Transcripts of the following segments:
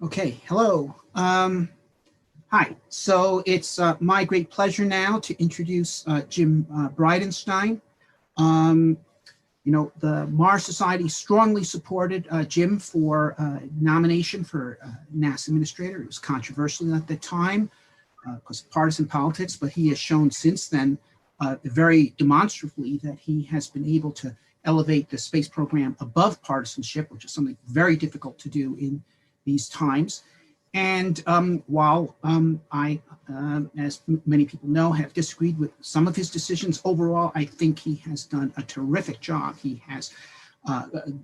Okay, hello. Hi. So it's my great pleasure now to introduce Jim Bridenstine. Um, the Mars Society strongly supported Jim for nomination for NASA Administrator. It was controversial at the time because of partisan politics, but he has shown since then very demonstrably that he has been able to elevate the space program above partisanship, which is something very difficult to do in these times. And while I, as many people know, have disagreed with some of his decisions, overall, I think he has done a terrific job. He has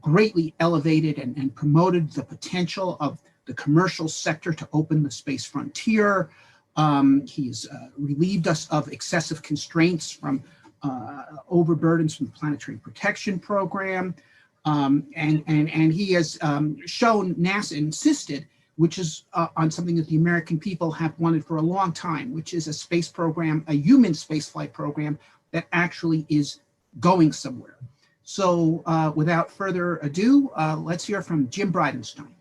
greatly elevated and promoted the potential of the commercial sector to open the space frontier. He's relieved us of excessive constraints from overburdens from the Planetary Protection Program. And he has shown, NASA insisted, which is on something that the American people have wanted for a long time, which is a space program, a human spaceflight program that actually is going somewhere. So without further ado, let's hear from Jim Bridenstine.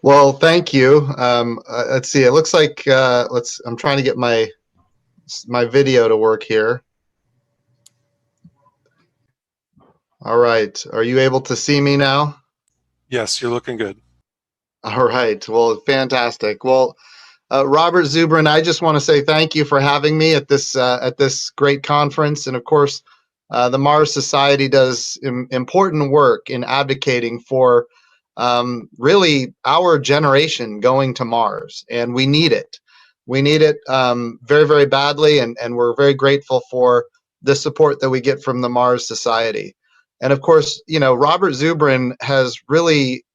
Well, thank you. Let's see. It looks like I'm trying to get my video to work here. All right. Are you able to see me now? Yes, you're looking good. All right. Well, fantastic. Well, Robert Zubrin, I just want to say thank you for having me at this great conference. And of course, the Mars Society does important work in advocating for really our generation going to Mars, and we need it. We need it very, very badly, and we're very grateful for the support that we get from the Mars Society. And of course, Robert Zubrin has really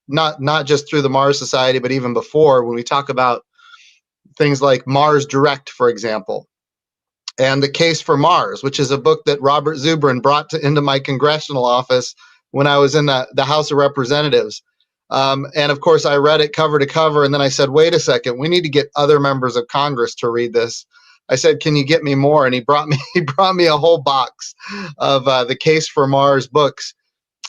not just through the Mars Society, but even before, when we talk about things like Mars Direct, for example, and The Case for Mars, which is a book that Robert Zubrin brought into my congressional office when I was in the House of Representatives. And of course, I read it cover to cover, and then I said, wait a second, we need to get other members of Congress to read this. I said, can you get me more? And he brought me a whole box of The Case for Mars books.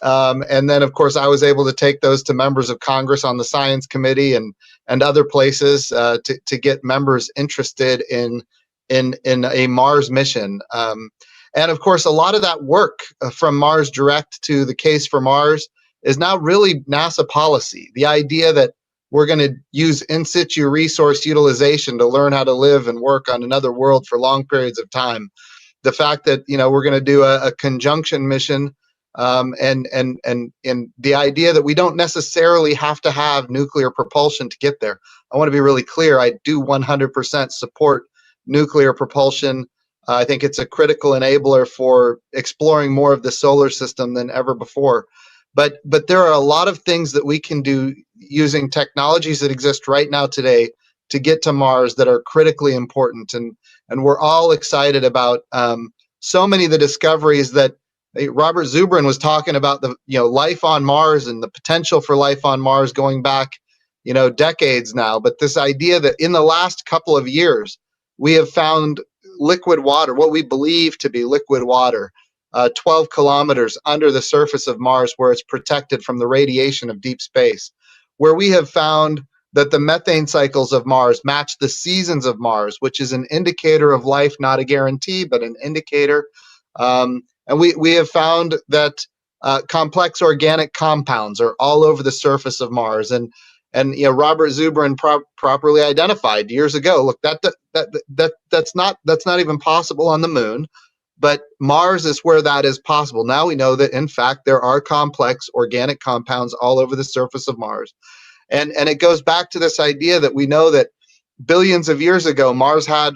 And then, of course, I was able to take those to members of Congress on the Science Committee and other places to get members interested in a Mars mission. And of course, a lot of that work from Mars Direct to The Case for Mars is now really NASA policy. The idea that we're going to use in situ resource utilization to learn how to live and work on another world for long periods of time. The fact that we're going to do a conjunction mission, and the idea that we don't necessarily have to have nuclear propulsion to get there. I want to be really clear. I do 100% support nuclear propulsion. I think it's a critical enabler for exploring more of the solar system than ever before. But there are a lot of things that we can do using technologies that exist right now today to get to Mars that are critically important. And we're all excited about so many of the discoveries that Robert Zubrin was talking about, the life on Mars and the potential for life on Mars going back decades now. But this idea that in the last couple of years we have found liquid water, what we believe to be liquid water, 12 kilometers under the surface of Mars, where it's protected from the radiation of deep space, where we have found that the methane cycles of Mars match the seasons of Mars, which is an indicator of life, not a guarantee, but an indicator. And we have found that complex organic compounds are all over the surface of Mars. And Robert Zubrin properly identified years ago, look, that's not even possible on the moon. But Mars is where that is possible. Now we know that, in fact, there are complex organic compounds all over the surface of Mars. And it goes back to this idea that we know that billions of years ago, Mars had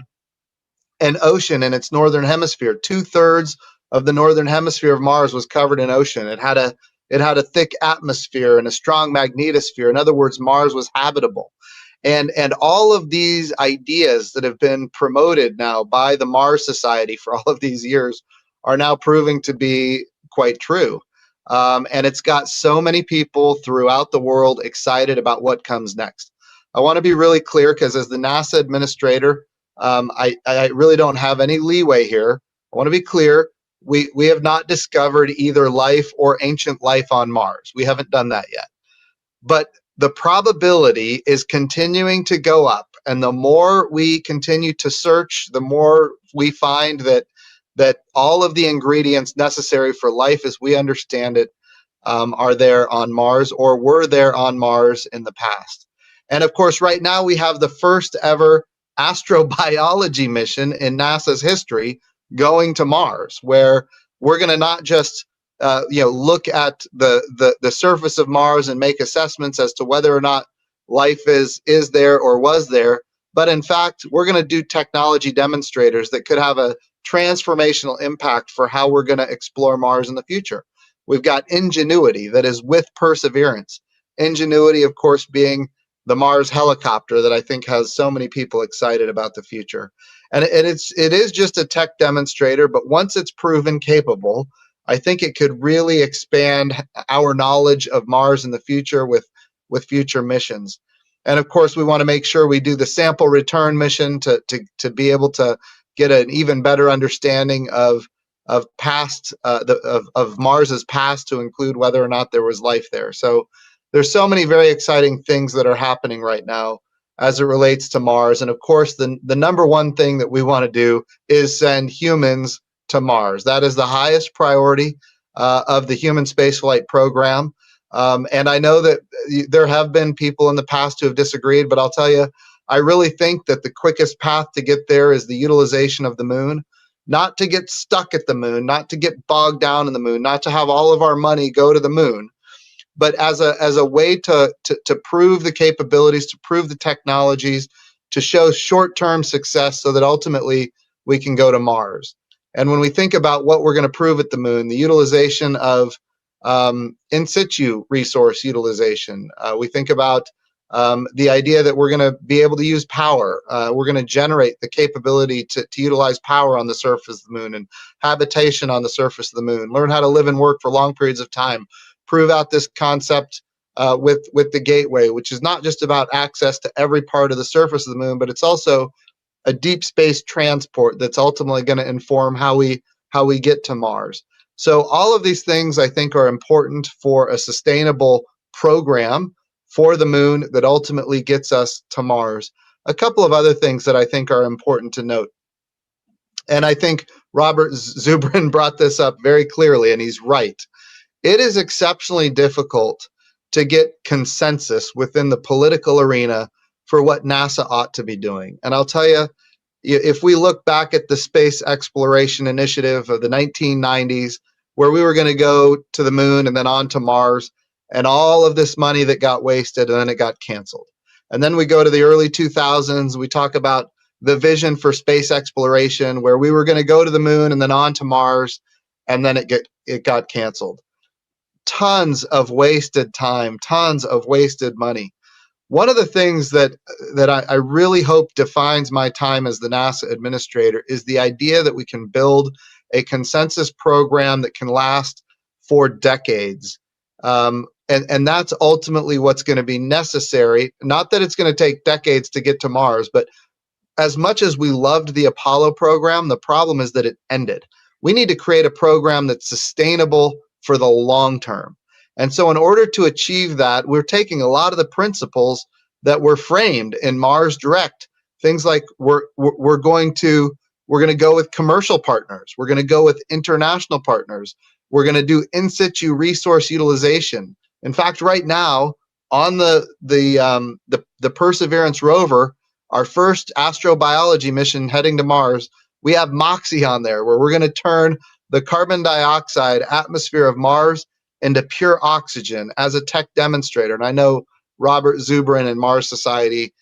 an ocean in its northern hemisphere. 2/3 of the northern hemisphere of Mars was covered in ocean. It had a thick atmosphere and a strong magnetosphere. In other words, Mars was habitable. And all of these ideas that have been promoted now by the Mars Society for all of these years are now proving to be quite true. And it's got so many people throughout the world excited about what comes next. I want to be really clear, because as the NASA administrator, I really don't have any leeway here. I want to be clear. We have not discovered either life or ancient life on Mars. We haven't done that yet. but the probability is continuing to go up. And the more we continue to search, the more we find that all of the ingredients necessary for life as we understand it are there on Mars, or were there on Mars in the past. And of course, right now we have the first ever astrobiology mission in NASA's history going to Mars, where we're going to not just look at the surface of Mars and make assessments as to whether or not life is there or was there, but in fact, we're going to do technology demonstrators that could have a transformational impact for how we're going to explore Mars in the future. We've got Ingenuity that is with Perseverance. Ingenuity, of course, being the Mars helicopter that I think has so many people excited about the future. And it is just a tech demonstrator, but once it's proven capable, I think it could really expand our knowledge of Mars in the future with future missions. And of course, we want to make sure we do the sample return mission to be able to get an even better understanding of past of Mars's past, to include whether or not there was life there. So there's so many very exciting things that are happening right now as it relates to Mars. And of course, the number one thing that we want to do is send humans to Mars. That is the highest priority of the human spaceflight program. And I know that there have been people in the past who have disagreed, but I'll tell you, I really think that the quickest path to get there is the utilization of the moon. Not to get stuck at the moon, not to get bogged down in the moon, not to have all of our money go to the moon, but as a way to prove the capabilities, to prove the technologies, to show short-term success so that ultimately we can go to Mars. And when we think about what we're going to prove at the moon, the utilization of in situ resource utilization, we think about the idea that we're going to be able to use power. We're going to generate the capability to utilize power on the surface of the moon, and habitation on the surface of the moon, learn how to live and work for long periods of time, prove out this concept with the gateway, which is not just about access to every part of the surface of the moon, but it's also a deep space transport that's ultimately going to inform how we get to Mars. So all of these things I think are important for a sustainable program for the moon that ultimately gets us to Mars. A couple of other things that I think are important to note. And I think Robert Zubrin brought this up very clearly, and he's right. It is exceptionally difficult to get consensus within the political arena for what NASA ought to be doing. And I'll tell you, if we look back at the space exploration initiative of the 1990s, where we were going to go to the moon and then on to Mars, and all of this money that got wasted, and then it got canceled. And then we go to the early 2000s, we talk about the vision for space exploration, where we were going to go to the moon and then on to Mars, and then it got canceled. Tons of wasted time, tons of wasted money. One of the things that I really hope defines my time as the NASA administrator is the idea that we can build a consensus program that can last for decades. And that's ultimately what's going to be necessary. Not that it's going to take decades to get to Mars, but as much as we loved the Apollo program, the problem is that it ended. We need to create a program that's sustainable for the long term. And so in order to achieve that, we're taking a lot of the principles that were framed in Mars Direct. Things like we're going to go with commercial partners. We're going to go with international partners. We're going to do in situ resource utilization. In fact, right now on the Perseverance rover, our first astrobiology mission heading to Mars, we have MOXIE on there, where we're going to turn the carbon dioxide atmosphere of Mars into pure oxygen as a tech demonstrator. And I know Robert Zubrin and Mars Society,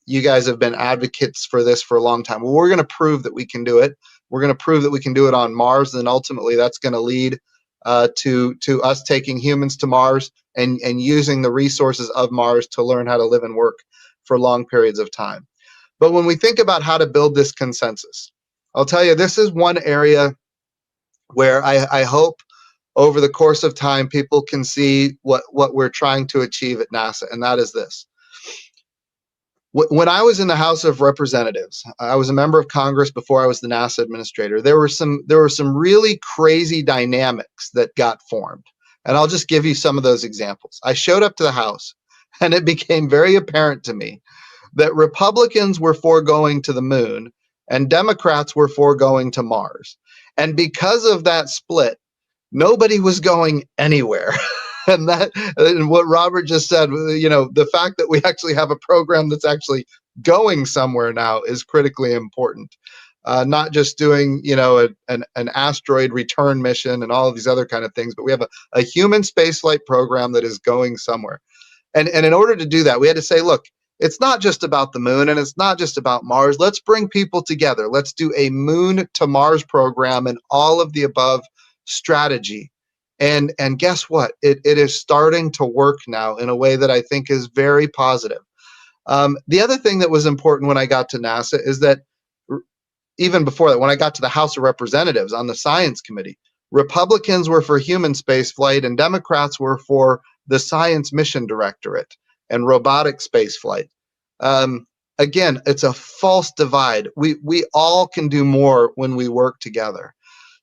you guys have been advocates for this for a long time. Well, we're going to prove that we can do it. We're going to prove that we can do it on Mars, and ultimately that's going to lead to us taking humans to Mars and using the resources of Mars to learn how to live and work for long periods of time. But when we think about how to build this consensus, I'll tell you, this is one area where I hope over the course of time people can see what we're trying to achieve at NASA, and that is this. When I was in the House of Representatives, I was a member of Congress before I was the NASA administrator. There were some really crazy dynamics that got formed. And I'll just give you some of those examples. I showed up to the House, and it became very apparent to me that Republicans were for going to the moon and Democrats were for going to Mars. And because of that split, nobody was going anywhere. And what Robert just said, the fact that we actually have a program that's actually going somewhere now is critically important. Not just doing, an asteroid return mission and all of these other kind of things, but we have a human spaceflight program that is going somewhere. And in order to do that, we had to say, look, it's not just about the moon and it's not just about Mars. Let's bring people together. Let's do a moon to Mars program and all of the above strategy. And guess what? It is starting to work now in a way that I think is very positive. The other thing that was important when I got to NASA is that even before that, when I got to the House of Representatives on the Science Committee, Republicans were for human space flight and Democrats were for the Science Mission Directorate and robotic space flight. Again, it's a false divide. We all can do more when we work together.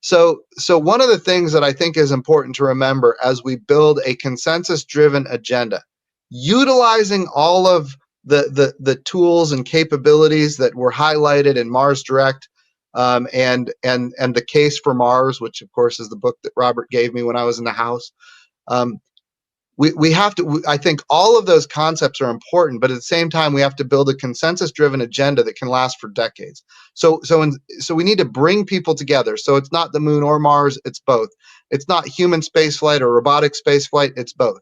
So one of the things that I think is important to remember as we build a consensus-driven agenda, utilizing all of the tools and capabilities that were highlighted in Mars Direct, and the Case for Mars, which of course is the book that Robert gave me when I was in the House. We have to, I think all of those concepts are important, but at the same time, we have to build a consensus-driven agenda that can last for decades. So we need to bring people together. So it's not the moon or Mars, it's both. It's not human spaceflight or robotic spaceflight, it's both.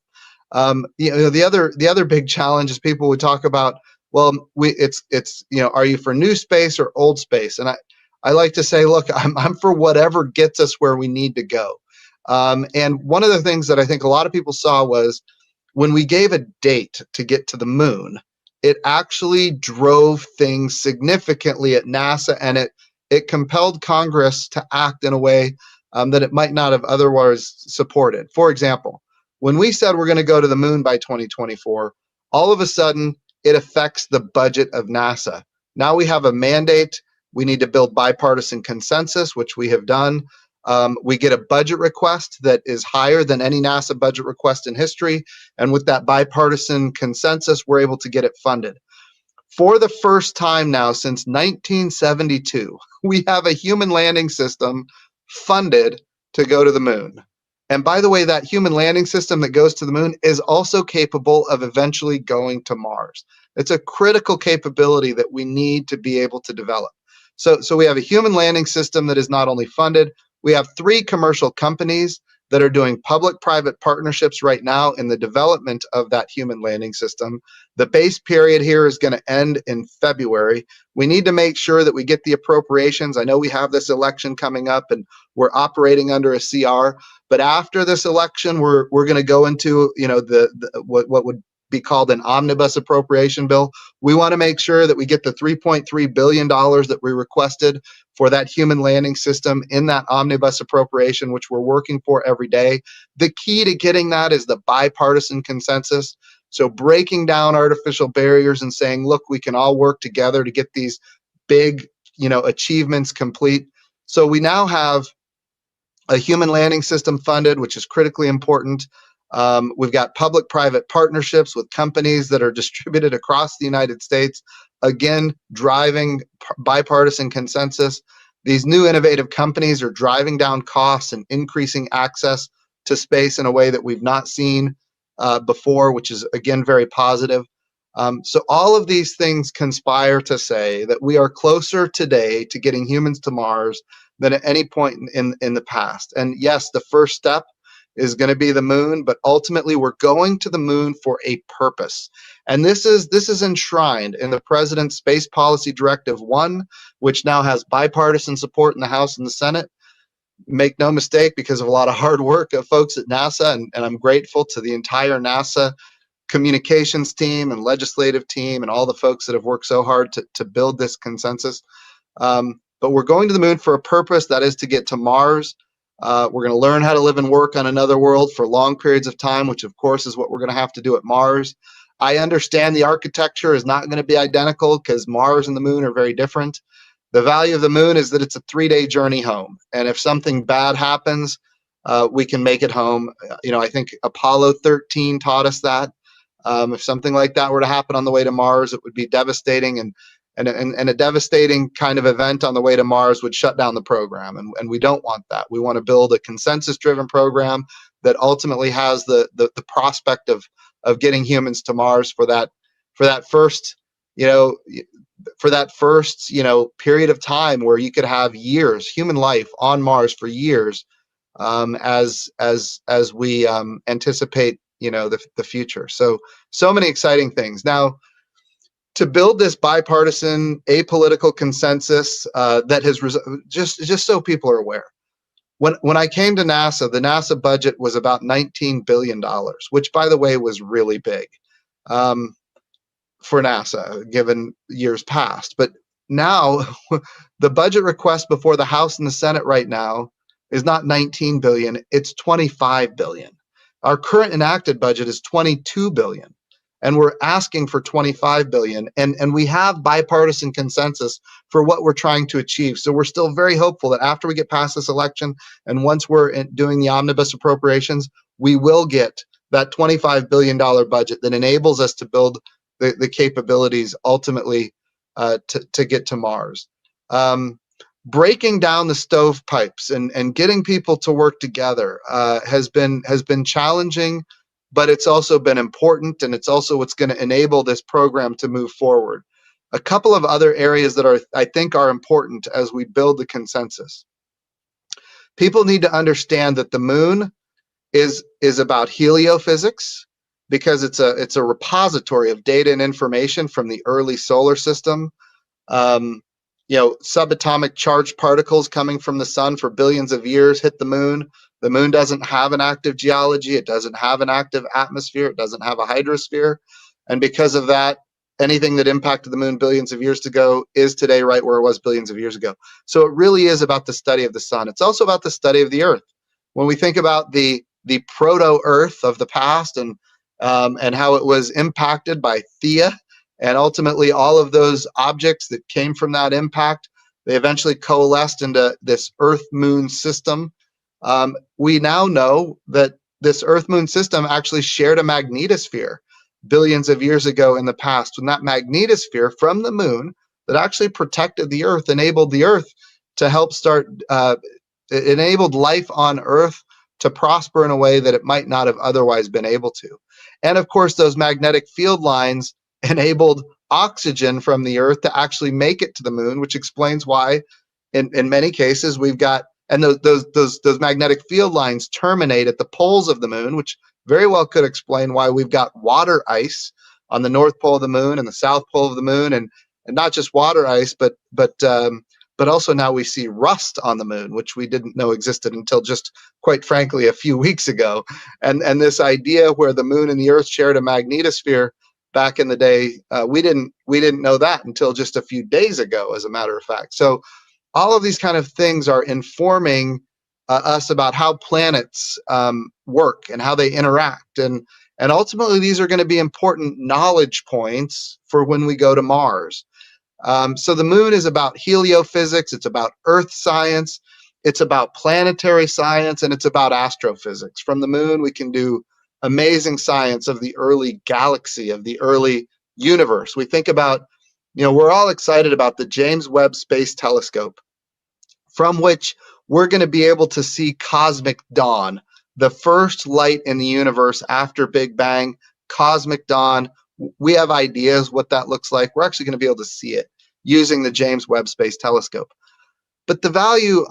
The other big challenge is people would talk about, well, are you for new space or old space? And I like to say, look, I'm for whatever gets us where we need to go. And one of the things that I think a lot of people saw was when we gave a date to get to the moon, it actually drove things significantly at NASA, and it compelled Congress to act in a way that it might not have otherwise supported. For example, when we said we're going to go to the moon by 2024, all of a sudden it affects the budget of NASA. Now we have a mandate. We need to build bipartisan consensus, which we have done. We get a budget request that is higher than any NASA budget request in history. And with that bipartisan consensus, we're able to get it funded. For the first time now since 1972, we have a human landing system funded to go to the moon. And by the way, that human landing system that goes to the moon is also capable of eventually going to Mars. It's a critical capability that we need to be able to develop. So we have a human landing system that is not only funded, we have 3 commercial companies that are doing public-private partnerships right now in the development of that human landing system. The base period here is going to end in February. We need to make sure that we get the appropriations. I know we have this election coming up and we're operating under a CR, but after this election, we're going to go into what would be called an omnibus appropriation bill. We want to make sure that we get the $3.3 billion that we requested for that human landing system in that omnibus appropriation, which we're working for every day. The key to getting that is the bipartisan consensus. So breaking down artificial barriers and saying, look, we can all work together to get these big, achievements complete. So we now have a human landing system funded, which is critically important. We've got public-private partnerships with companies that are distributed across the United States, again, driving bipartisan consensus. These new innovative companies are driving down costs and increasing access to space in a way that we've not seen before, which is, again, very positive. So all of these things conspire to say that we are closer today to getting humans to Mars than at any point in the past. And yes, the first step is going to be the moon, but ultimately we're going to the moon for a purpose. And this is enshrined in the President's Space Policy Directive 1, which now has bipartisan support in the House and the Senate. Make no mistake, because of a lot of hard work of folks at NASA, and I'm grateful to the entire NASA communications team and legislative team and all the folks that have worked so hard to build this consensus. But we're going to the moon for a purpose, that is to get to Mars. We're going to learn how to live and work on another world for long periods of time, which of course is what we're going to have to do at Mars. I understand the architecture is not going to be identical because Mars and the moon are very different. The value of the moon is that it's a 3-day journey home. And if something bad happens, we can make it home. I think Apollo 13 taught us that. If something like that were to happen on the way to Mars, it would be devastating, and a devastating kind of event on the way to Mars would shut down the program, and we don't want that. We want to build a consensus-driven program that ultimately has the prospect of getting humans to Mars for that first period of time where you could have years, human life on Mars for years, as we anticipate the future. So many exciting things. Now, to build this bipartisan, apolitical consensus that has just so people are aware. When I came to NASA, the NASA budget was about $19 billion, which, by the way, was really big for NASA, given years past. But now, the budget request before the House and the Senate right now is not $19 billion, it's $25 billion. Our current enacted budget is $22 billion. And we're asking for $25 billion, and we have bipartisan consensus for what we're trying to achieve. So we're still very hopeful that after we get past this election, and once we're doing the omnibus appropriations, we will get that $25 billion budget that enables us to build the capabilities ultimately to get to Mars. Breaking down the stovepipes and getting people to work together has been challenging, but it's also been important, and it's also what's going to enable this program to move forward. A couple of other areas that I think are important as we build the consensus. People need to understand that the moon is about heliophysics, because it's a repository of data and information from the early solar system. Subatomic charged particles coming from the sun for billions of years hit the moon. The moon doesn't have an active geology. It doesn't have an active atmosphere. It doesn't have a hydrosphere. And because of that, anything that impacted the moon billions of years ago is today right where it was billions of years ago. So it really is about the study of the sun. It's also about the study of the Earth. When we think about the proto-Earth of the past and how it was impacted by Theia, and ultimately all of those objects that came from that impact, they eventually coalesced into this Earth-Moon system. We now know that this Earth-Moon system actually shared a magnetosphere billions of years ago in the past, when that magnetosphere from the moon that actually protected the Earth enabled the Earth to help it enabled life on Earth to prosper in a way that it might not have otherwise been able to. And of course, those magnetic field lines enabled oxygen from the Earth to actually make it to the moon, which explains why in many cases we've got, and those magnetic field lines terminate at the poles of the moon, which very well could explain why we've got water ice on the north pole of the moon and the south pole of the moon, and not just water ice, but also now we see rust on the moon, which we didn't know existed until just, quite frankly, a few weeks ago. And this idea where the moon and the Earth shared a magnetosphere back in the day, we didn't know that until just a few days ago, as a matter of fact. So all of these kind of things are informing us about how planets work and how they interact, and ultimately these are going to be important knowledge points for when we go to Mars. So the moon is about heliophysics, it's about Earth science, it's about planetary science, and it's about astrophysics. From the moon, we can do amazing science of the early galaxy, of the early universe. We think about, we're all excited about the James Webb Space Telescope, from which we're going to be able to see cosmic dawn, the first light in the universe after Big Bang, cosmic dawn. We have ideas what that looks like. We're actually going to be able to see it using the James Webb Space Telescope. But the value,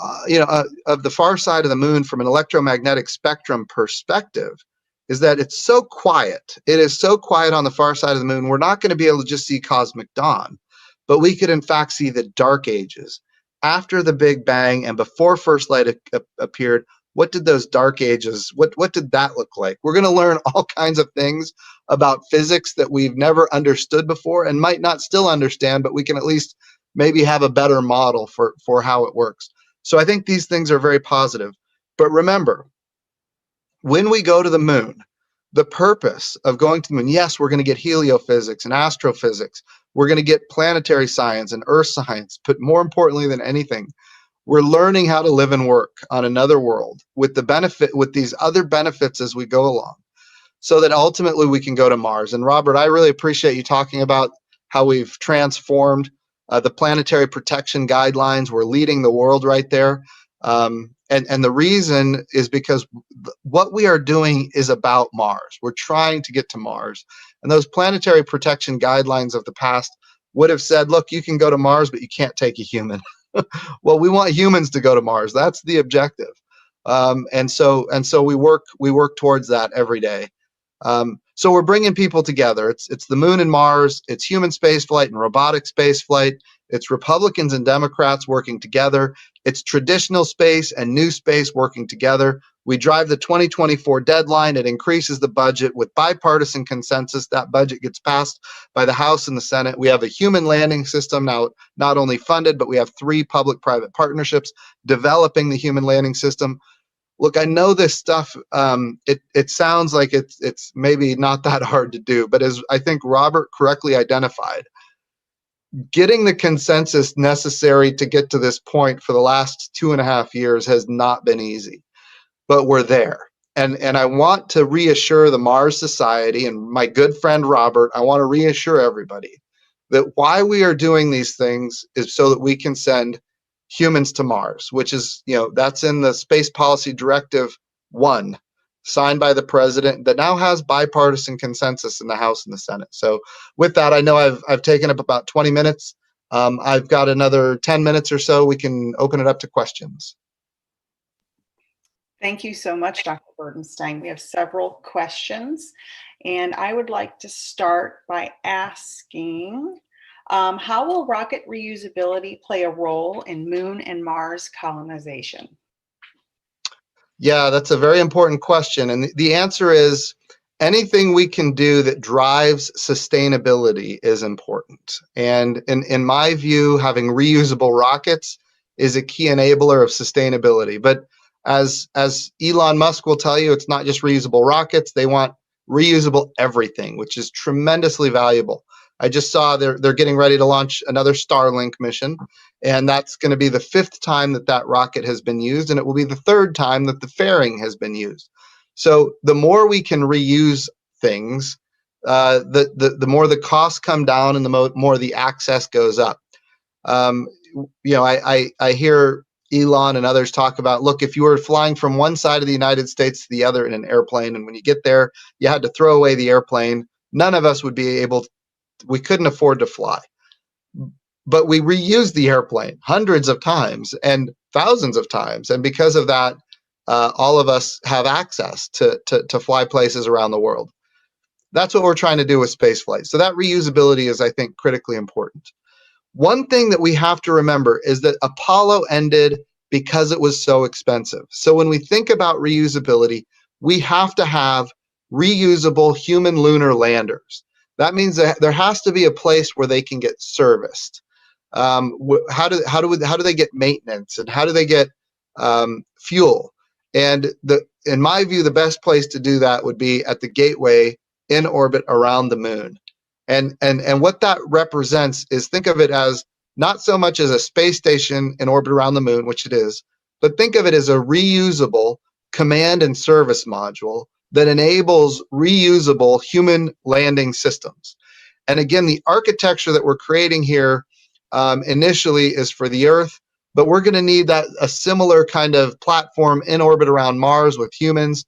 of the far side of the moon from an electromagnetic spectrum perspective is that it's so quiet. It is so quiet on the far side of the moon. We're not going to be able to just see cosmic dawn, but we could in fact see the dark ages. After the Big Bang and before first light appeared, what did those dark ages, what did that look like? We're going to learn all kinds of things about physics that we've never understood before and might not still understand, but we can at least maybe have a better model for how it works. So I think these things are very positive. But remember, when we go to the moon, the purpose of going to the moon, yes, we're going to get heliophysics and astrophysics. We're going to get planetary science and Earth science, but more importantly than anything, We're learning how to live and work on another world with these other benefits as we go along, so that ultimately we can go to Mars. And Robert, I really appreciate you talking about how we've transformed the planetary protection guidelines. We're leading the world right there. And the reason is because what we are doing is about Mars. We're trying to get to Mars. And those planetary protection guidelines of the past would have said, look, you can go to Mars, but you can't take a human. Well, we want humans to go to Mars. That's the objective. And so we work towards that every day. So we're bringing people together. It's the moon and Mars. It's human spaceflight and robotic spaceflight. It's Republicans and Democrats working together. It's traditional space and new space working together. We drive the 2024 deadline. It increases the budget with bipartisan consensus. That budget gets passed by the House and the Senate. We have a human landing system now, not only funded, but we have 3 public-private partnerships developing the human landing system. Look, I know this stuff, it sounds like it's maybe not that hard to do, but as I think Robert correctly identified, getting the consensus necessary to get to this point for the last 2.5 years has not been easy, but we're there. And I want to reassure the Mars Society and my good friend Robert, I want to reassure everybody that why we are doing these things is so that we can send humans to Mars, which is, that's in the Space Policy Directive 1, signed by the president, that now has bipartisan consensus in the House and the Senate. So with that, I know I've taken up about 20 minutes. I've got another 10 minutes or so. We can open it up to questions. Thank you so much, Dr. Bridenstine. We have several questions, and I would like to start by asking, how will rocket reusability play a role in Moon and Mars colonization? Yeah, that's a very important question. And the answer is anything we can do that drives sustainability is important. And in my view, having reusable rockets is a key enabler of sustainability. But as Elon Musk will tell you, it's not just reusable rockets. They want reusable everything, which is tremendously valuable. I just saw they're getting ready to launch another Starlink mission, and that's going to be the 5th time that rocket has been used, and it will be the 3rd time that the fairing has been used. So the more we can reuse things, the more the costs come down and the more the access goes up. I hear Elon and others talk about, look, if you were flying from one side of the United States to the other in an airplane, and when you get there, you had to throw away the airplane, none of us would be able to. We couldn't afford to fly, but we reused the airplane hundreds of times and thousands of times. And because of that, all of us have access to fly places around the world. That's what we're trying to do with spaceflight. So that reusability is, I think, critically important. One thing that we have to remember is that Apollo ended because it was so expensive. So when we think about reusability, we have to have reusable human lunar landers. That means that there has to be a place where they can get serviced. How do they get maintenance, and how do they get fuel? And in my view, the best place to do that would be at the gateway in orbit around the moon. And what that represents is, think of it as not so much as a space station in orbit around the moon, which it is, but think of it as a reusable command and service module that enables reusable human landing systems. And again, the architecture that we're creating here initially is for the Earth, but we're going to need a similar kind of platform in orbit around Mars with humans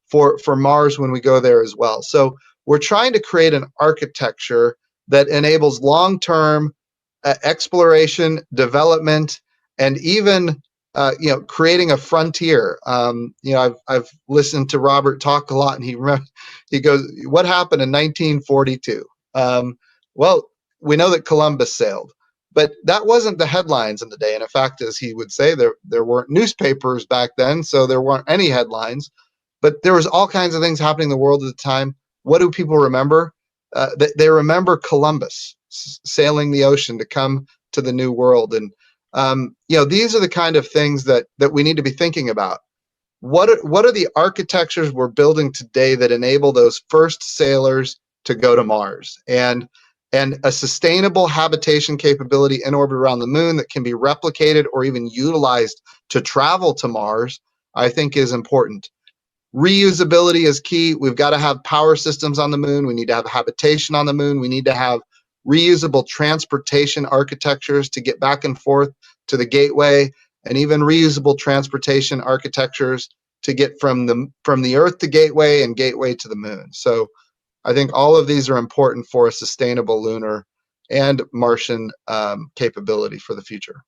for Mars when we go there as well. So we're trying to create an architecture that enables long-term exploration, development, and even creating a frontier. I've listened to Robert talk a lot, and he goes, "What happened in 1942?" Well, we know that Columbus sailed, but that wasn't the headlines in the day. And in fact, as he would say, there weren't newspapers back then, so there weren't any headlines. But there was all kinds of things happening in the world at the time. What do people remember? They remember Columbus sailing the ocean to come to the New World. And these are the kind of things that we need to be thinking about. What are the architectures we're building today that enable those first sailors to go to Mars? And And a sustainable habitation capability in orbit around the moon that can be replicated or even utilized to travel to Mars, I think is important. Reusability is key. We've got to have power systems on the moon. We need to have habitation on the moon. We need to have reusable transportation architectures to get back and forth to the gateway, and even reusable transportation architectures to get from the Earth to gateway and gateway to the moon. So I think all of these are important for a sustainable lunar and Martian capability for the future.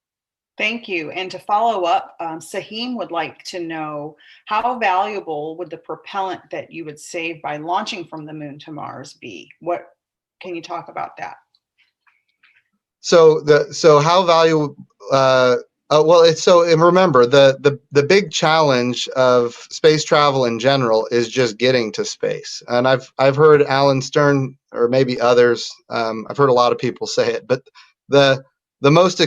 Thank you. And to follow up, Sahim would like to know, how valuable would the propellant that you would save by launching from the moon to Mars be? What can you talk about that? So how valuable? And remember, the big challenge of space travel in general is just getting to space. And I've heard Alan Stern, or maybe others, I've heard a lot of people say it, but the most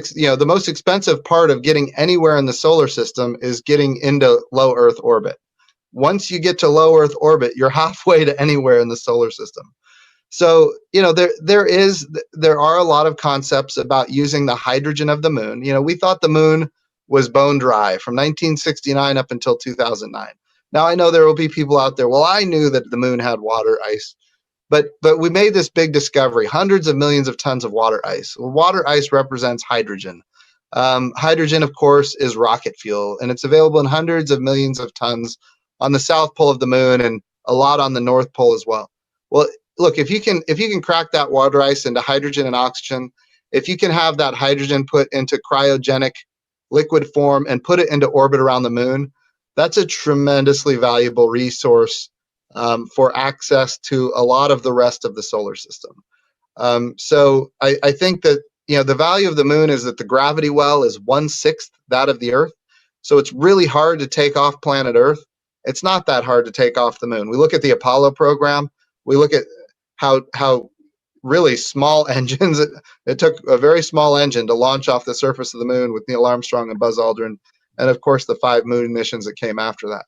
expensive part of getting anywhere in the solar system is getting into low Earth orbit. Once you get to low Earth orbit, you're halfway to anywhere in the solar system. So, there are a lot of concepts about using the hydrogen of the moon. We thought the moon was bone dry from 1969 up until 2009. Now, I know there will be people out there, well, I knew that the moon had water ice, but we made this big discovery, hundreds of millions of tons of water ice. Well, water ice represents hydrogen. Hydrogen, of course, is rocket fuel, and it's available in hundreds of millions of tons on the south pole of the moon and a lot on the north pole as well. Well, look, if you can crack that water ice into hydrogen and oxygen, if you can have that hydrogen put into cryogenic liquid form and put it into orbit around the moon, that's a tremendously valuable resource for access to a lot of the rest of the solar system. So I think that the value of the moon is that the gravity well is 1/6 that of the Earth. So it's really hard to take off planet Earth. It's not that hard to take off the moon. We look at the Apollo program. We look at how really small engines, it took a very small engine to launch off the surface of the moon with Neil Armstrong and Buzz Aldrin, and of course the 5 moon missions that came after that.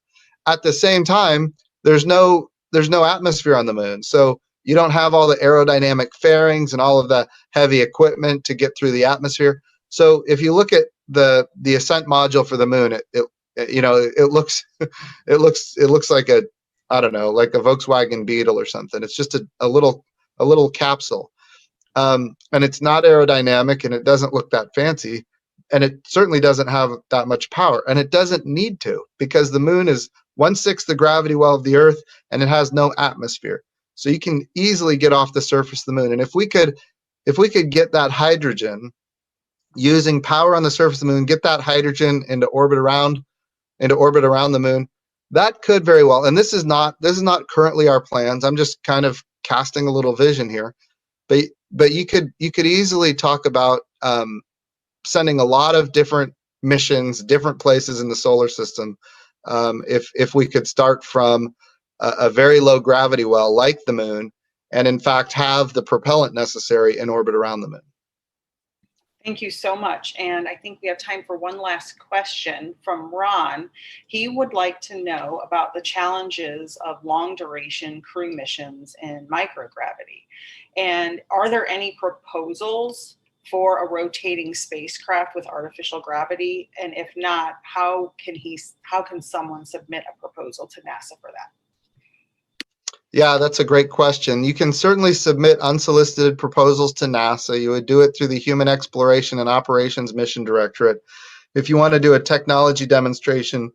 At the same time, there's no atmosphere on the moon, so you don't have all the aerodynamic fairings and all of the heavy equipment to get through the atmosphere. So if you look at the ascent module for the moon, it looks like a, I don't know, like a Volkswagen Beetle or something. It's just a little capsule, and it's not aerodynamic, and it doesn't look that fancy, and it certainly doesn't have that much power, and it doesn't need to, because the moon is 1/6 the gravity well of the Earth, and it has no atmosphere. So you can easily get off the surface of the moon. And if we could get that hydrogen using power on the surface of the moon, get that hydrogen into orbit around the moon, that could very well, and this is not currently our plans. I'm just kind of casting a little vision here, but you could easily talk about sending a lot of different missions, different places in the solar system, if we could start from a very low gravity well like the moon, and in fact have the propellant necessary in orbit around the moon. Thank you so much. And I think we have time for one last question from Ron. He would like to know about the challenges of long duration crew missions in microgravity. And are there any proposals for a rotating spacecraft with artificial gravity? And if not, how can someone submit a proposal to NASA for that? Yeah, that's a great question. You can certainly submit unsolicited proposals to NASA. You would do it through the Human Exploration and Operations Mission Directorate. If you want to do a technology demonstration,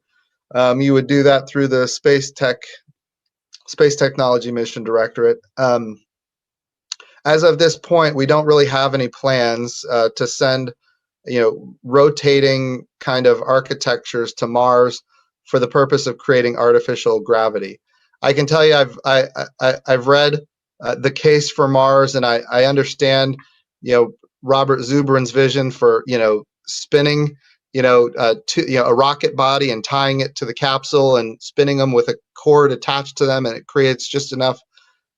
you would do that through the Space Technology Mission Directorate. As of this point, we don't really have any plans to send, rotating kind of architectures to Mars for the purpose of creating artificial gravity. I can tell you, I've read the case for Mars, and I understand, Robert Zubrin's vision for, spinning, a rocket body and tying it to the capsule and spinning them with a cord attached to them, and it creates just enough.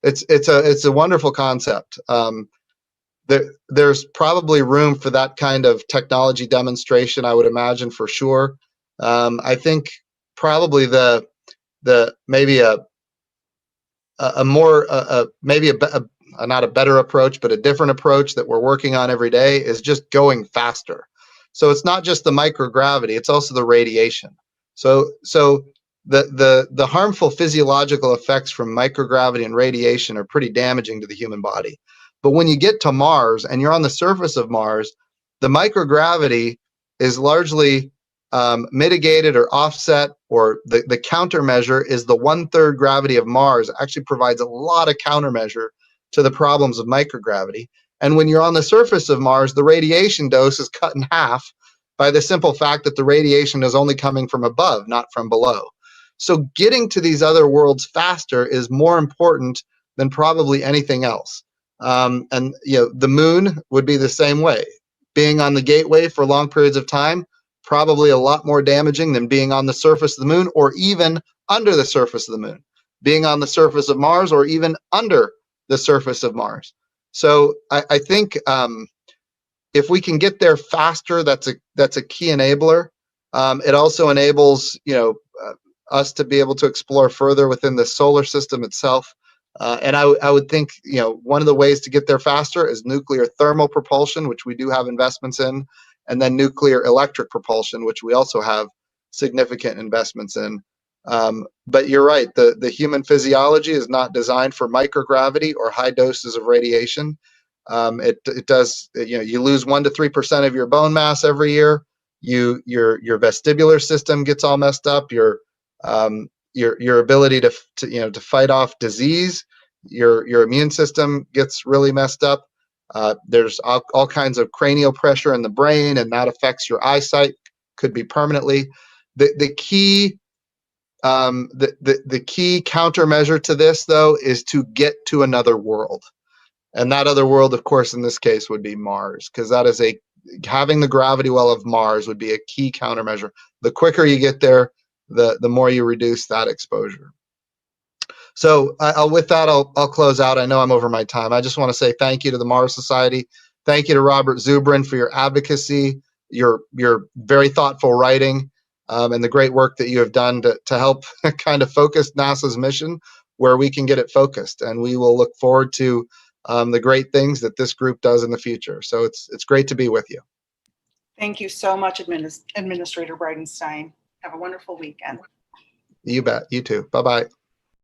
It's a wonderful concept. There's probably room for that kind of technology demonstration, I would imagine, for sure. I think probably maybe not a better approach, but a different approach that we're working on every day, is just going faster. So it's not just the microgravity, it's also the radiation. So the harmful physiological effects from microgravity and radiation are pretty damaging to the human body. But when you get to Mars and you're on the surface of Mars, the microgravity is largely mitigated or offset, or the countermeasure is the 1/3 gravity of Mars actually provides a lot of countermeasure to the problems of microgravity. And when you're on the surface of Mars, the radiation dose is cut in half by the simple fact that the radiation is only coming from above, not from below. So getting to these other worlds faster is more important than probably anything else. And the moon would be the same way. Being on the gateway for long periods of time, probably a lot more damaging than being on the surface of the moon, or even under the surface of the moon. Being on the surface of Mars, or even under the surface of Mars. So I think if we can get there faster, that's a key enabler. It also enables us to be able to explore further within the solar system itself. And I would think one of the ways to get there faster is nuclear thermal propulsion, which we do have investments in, and then nuclear electric propulsion, which we also have significant investments in. But you're right, the human physiology is not designed for microgravity or high doses of radiation. It does, you lose 1 to 3% of your bone mass every year. Your vestibular system gets all messed up. Your ability to fight off disease, your immune system gets really messed up. There's all kinds of cranial pressure in the brain, and that affects your eyesight, could be permanently. The key countermeasure to this, though, is to get to another world. And that other world, of course, in this case would be Mars, because that is having the gravity well of Mars would be a key countermeasure. The quicker you get there, the more you reduce that exposure. So with that, I'll close out. I know I'm over my time. I just want to say thank you to the Mars Society. Thank you to Robert Zubrin for your advocacy, your very thoughtful writing, and the great work that you have done to help kind of focus NASA's mission where we can get it focused. And we will look forward to the great things that this group does in the future. So it's great to be with you. Thank you so much, Administrator Bridenstine. Have a wonderful weekend. You bet. You too. Bye-bye.